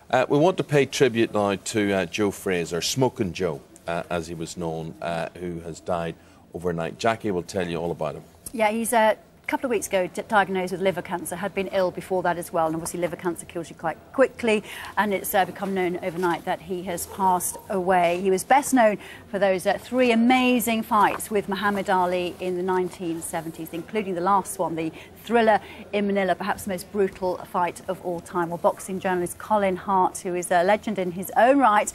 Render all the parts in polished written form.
We want to pay tribute now to Joe Frazier, Smoking Joe, as he was known, who has died overnight. Jackie will tell you all about him. Yeah, he's a couple of weeks ago diagnosed with liver cancer, had been ill before that as well, and obviously liver cancer kills you quite quickly, and it's become known overnight that he has passed away. He was best known for those three amazing fights with Muhammad Ali in the 1970s, including the last one, the thriller in Manila, perhaps the most brutal fight of all time. Well, boxing journalist Colin Hart, who is a legend in his own right,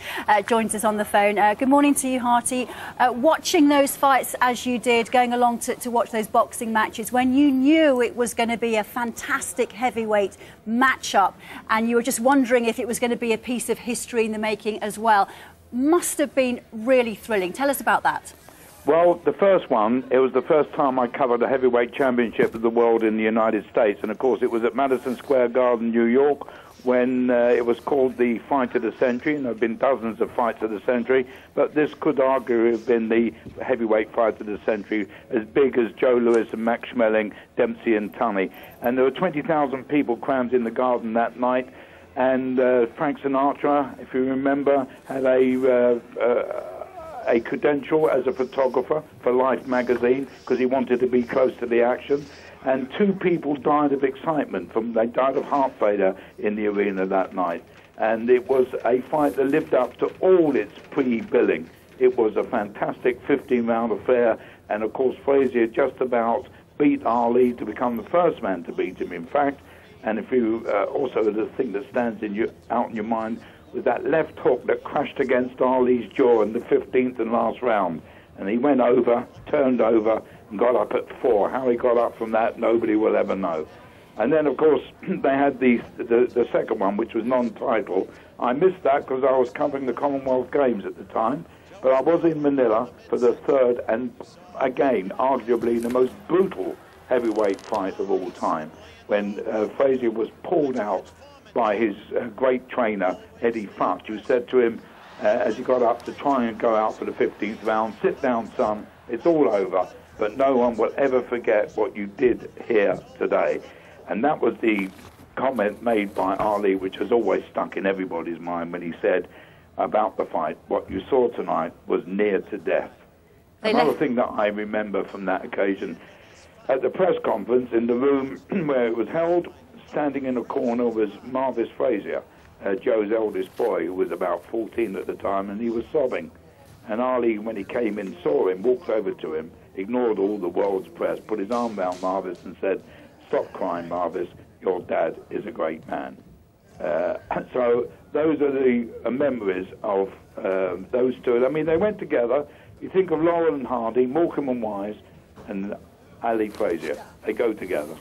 joins us on the phone. Good morning to you, Harty. Watching those fights as you did, going along to watch those boxing matches, when you knew it was going to be a fantastic heavyweight matchup and you were just wondering if it was going to be a piece of history in the making as well, must have been really thrilling. Tell us about that. Well, the first one, it was the first time I covered a heavyweight championship of the world in the United States. And, of course, it was at Madison Square Garden, New York, when it was called the Fight of the Century. And there have been dozens of fights of the century. But this could arguably have been the heavyweight fight of the century, as big as Joe Louis and Max Schmeling, Dempsey and Tunney. And there were 20,000 people crammed in the garden that night. And Frank Sinatra, if you remember, had a credential as a photographer for Life magazine because he wanted to be close to the action. And two people died of excitement. They died of heart failure in the arena that night. And it was a fight that lived up to all its pre-billing. It was a fantastic 15-round affair. And, of course, Frazier just about beat Ali to become the first man to beat him, in fact. And if you also, the thing that stands out in your mind with that left hook that crashed against Ali's jaw in the 15th and last round. And he went over, turned over, and got up at 4. How he got up from that, nobody will ever know. And then, of course, they had the second one, which was non-title. I missed that because I was covering the Commonwealth Games at the time. But I was in Manila for the third and, again, arguably the most brutal heavyweight fight of all time, when Frazier was pulled out by his great trainer, Eddie Futch, who said to him, as he got up to try and go out for the 15th round, "Sit down, son, it's all over, but no one will ever forget what you did here today." And that was the comment made by Ali, which has always stuck in everybody's mind when he said about the fight, "What you saw tonight was near to death." Another thing that I remember from that occasion, at the press conference in the room where it was held, standing in a corner was Marvis Frazier, Joe's eldest boy, who was about 14 at the time, and he was sobbing. And Ali, when he came in, saw him, walked over to him, ignored all the world's press, put his arm around Marvis and said, "Stop crying, Marvis, your dad is a great man." So those are the memories of those two. I mean, they went together. You think of Laurel and Hardy, Morecambe and Wise, and Ali Frazier. They go together.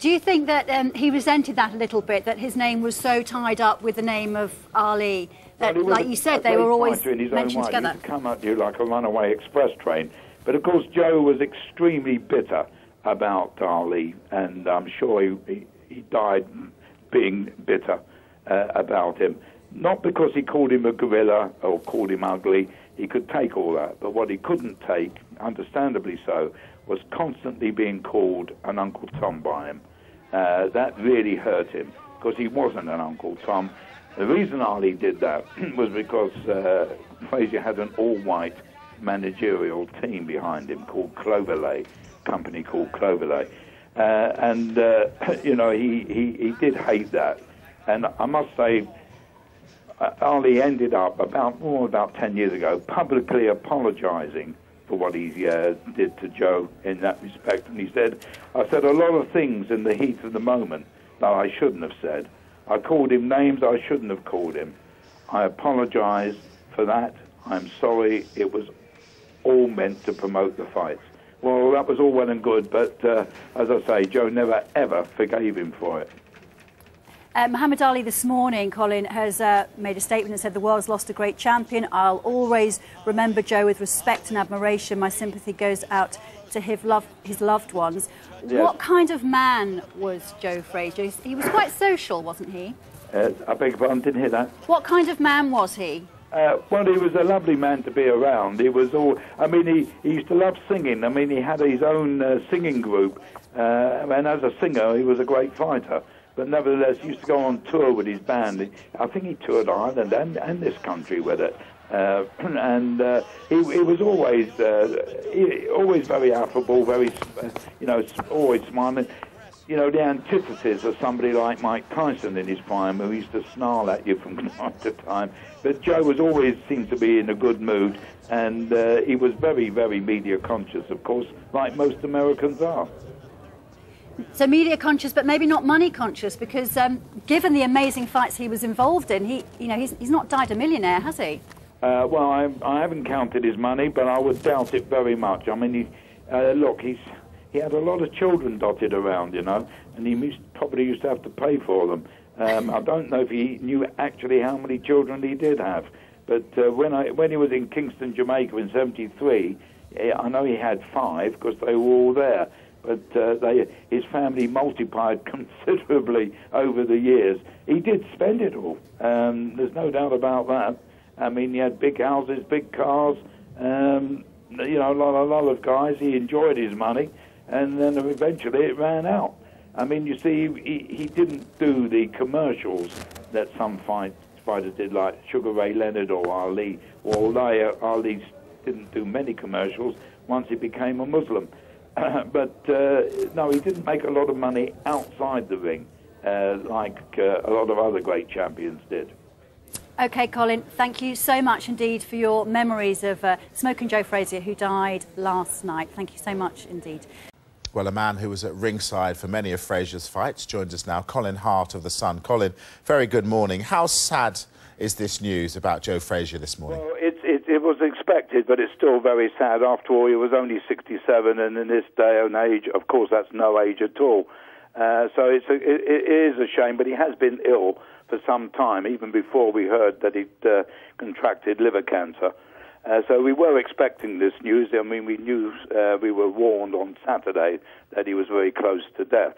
Do you think that he resented that a little bit, that his name was so tied up with the name of Ali, that, well, like you said, they were always mentioned together? He used to come at you like a runaway express train. But, of course, Joe was extremely bitter about Ali, and I'm sure he died being bitter about him. Not because he called him a gorilla or called him ugly. He could take all that. But what he couldn't take, understandably so, was constantly being called an Uncle Tom by him. That really hurt him, because he wasn't an Uncle Tom. The reason Ali did that was because Frazier had an all-white managerial team behind him called Cloverley, a company called Cloverley. You know, he did hate that. And I must say, Ali ended up about 10 years ago publicly apologizing for what he did to Joe in that respect. And he said, "I said a lot of things in the heat of the moment that I shouldn't have said. I called him names I shouldn't have called him. I apologize for that. I'm sorry. It was all meant to promote the fights." Well, that was all well and good, but as I say, Joe never, ever forgave him for it. Muhammad Ali this morning, Colin, has made a statement and said, "The world's lost a great champion. I'll always remember Joe with respect and admiration. My sympathy goes out to his loved ones." Yes. What kind of man was Joe Frazier? He was quite social, wasn't he? I beg your pardon, didn't hear that. What kind of man was he? Well, he was a lovely man to be around. He was all, I mean, he used to love singing. I mean, he had his own singing group. And as a singer, he was a great fighter. but nevertheless he used to go on tour with his band. I think he toured Ireland and this country with it. He was always very affable, very always smiling. You know, the antithesis of somebody like Mike Tyson in his prime, who used to snarl at you from time to time. But Joe was always seemed to be in a good mood, and he was very, very media conscious, of course, like most Americans are. So media conscious, but maybe not money conscious, because given the amazing fights he was involved in, he's not died a millionaire, has he? Well, I haven't counted his money, but I would doubt it very much. I mean, he had a lot of children dotted around, you know, and he probably used to have to pay for them. I don't know if he knew actually how many children he did have, but when he was in Kingston, Jamaica in '73, I know he had 5 because they were all there. But his family multiplied considerably over the years. He did spend it all. There's no doubt about that. I mean, he had big houses, big cars. You know, a lot of guys. He enjoyed his money, and then eventually it ran out. I mean, you see, he didn't do the commercials that some fighters did, like Sugar Ray Leonard or Ali. Although Ali didn't do many commercials once he became a Muslim. But no, he didn't make a lot of money outside the ring, like a lot of other great champions did. OK, Colin, thank you so much indeed for your memories of Smoking Joe Frazier, who died last night. Thank you so much indeed. Well, a man who was at ringside for many of Frazier's fights joins us now, Colin Hart of The Sun. Colin, very good morning. How sad is this news about Joe Frazier this morning? Well, it was expected, but it's still very sad. After all, he was only 67, and in this day and age, of course, that's no age at all. So it is a shame, but he has been ill for some time, even before we heard that he'd contracted liver cancer. So we were expecting this news. I mean, we knew, we were warned on Saturday that he was very close to death.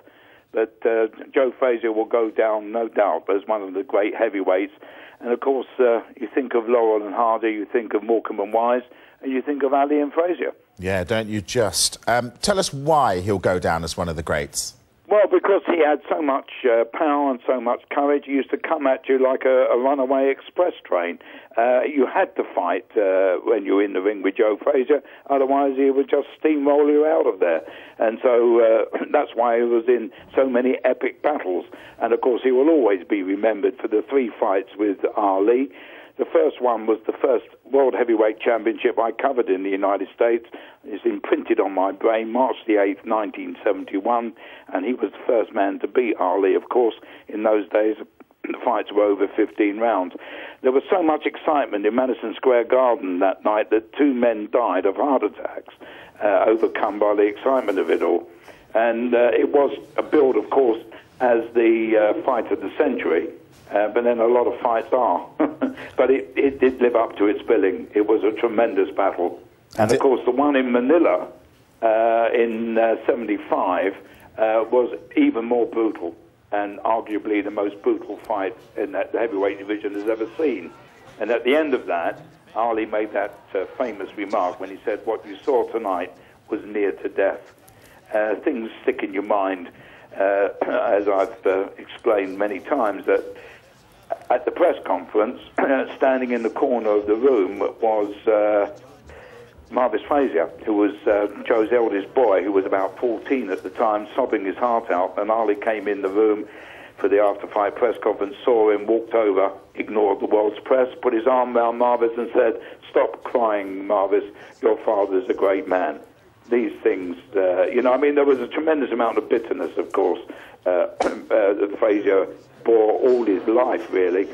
But Joe Frazier will go down, no doubt, as one of the great heavyweights. And, of course, you think of Laurel and Hardy, you think of Morecambe and Wise, and you think of Ali and Frazier. Yeah, don't you just. Tell us why he'll go down as one of the greats. Well, because he had so much power and so much courage. He used to come at you like a runaway express train. You had to fight when you were in the ring with Joe Frazier, otherwise he would just steamroll you out of there. And so that's why he was in so many epic battles. And, of course, he will always be remembered for the 3 fights with Ali. The first one was the first World Heavyweight Championship I covered in the United States. It's imprinted on my brain, March the 8th, 1971, and he was the first man to beat Ali, of course. In those days, the fights were over 15 rounds. There was so much excitement in Madison Square Garden that night that 2 men died of heart attacks, overcome by the excitement of it all. And it was a billed, of course, as the fight of the century. But then a lot of fights are. But it did live up to its billing. It was a tremendous battle. And, of course, the one in Manila in '75 was even more brutal, and arguably the most brutal fight in that the heavyweight division has ever seen. And at the end of that, Ali made that famous remark when he said, "What you saw tonight was near to death." Things stick in your mind, as I've explained many times, that at the press conference, standing in the corner of the room was Marvis Frazier, who was Joe's eldest boy, who was about 14 at the time, sobbing his heart out. And Ali came in the room for the after-fight press conference, saw him, walked over, ignored the world's press, put his arm around Marvis and said, "Stop crying, Marvis, your father's a great man." These things, you know, I mean, there was a tremendous amount of bitterness, of course, that Frazier bore all his life, really,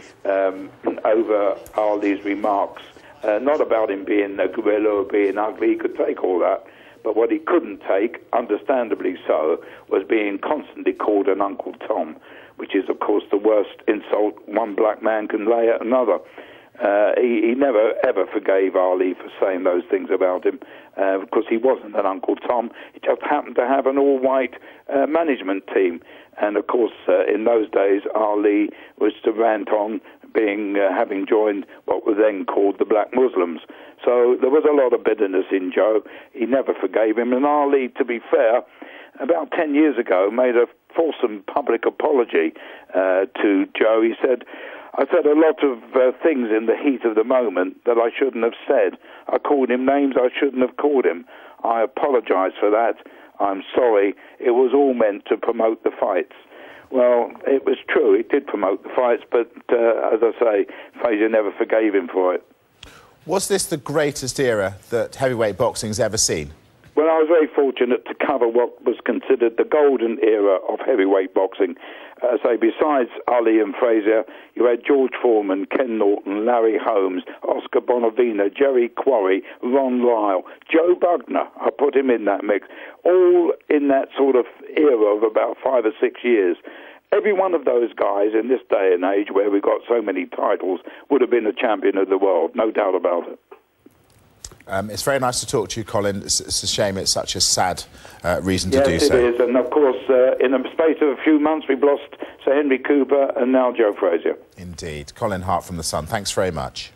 over Ali's remarks. Not about him being a gorilla or being ugly. He could take all that. But what he couldn't take, understandably so, was being constantly called an Uncle Tom, which is, of course, the worst insult one black man can lay at another. He never, ever forgave Ali for saying those things about him, because he wasn't an Uncle Tom. He just happened to have an all-white management team. And of course, in those days, Ali was to rant on having joined what was then called the Black Muslims. So there was a lot of bitterness in Joe. He never forgave him. And Ali, to be fair, about 10 years ago, made a fulsome public apology to Joe. He said, I said a lot of things in the heat of the moment that I shouldn't have said. I called him names I shouldn't have called him. I apologize for that. I'm sorry. It was all meant to promote the fights. Well, it was true. It did promote the fights, but as I say, Frazier never forgave him for it. Was this the greatest era that heavyweight boxing's ever seen? Well, I was very fortunate to cover what was considered the golden era of heavyweight boxing. As I say, besides Ali and Frazier, you had George Foreman, Ken Norton, Larry Holmes, Oscar Bonavina, Jerry Quarry, Ron Lyle, Joe Bugner. I put him in that mix. All in that sort of era of about 5 or 6 years. Every one of those guys in this day and age where we've got so many titles would have been a champion of the world, no doubt about it. It's very nice to talk to you, Colin. It's a shame it's such a sad reason to do Yes, so. it is. And, of course, in the space of a few months, we've lost Sir Henry Cooper and now Joe Frazier. Indeed. Colin Hart from The Sun, thanks very much.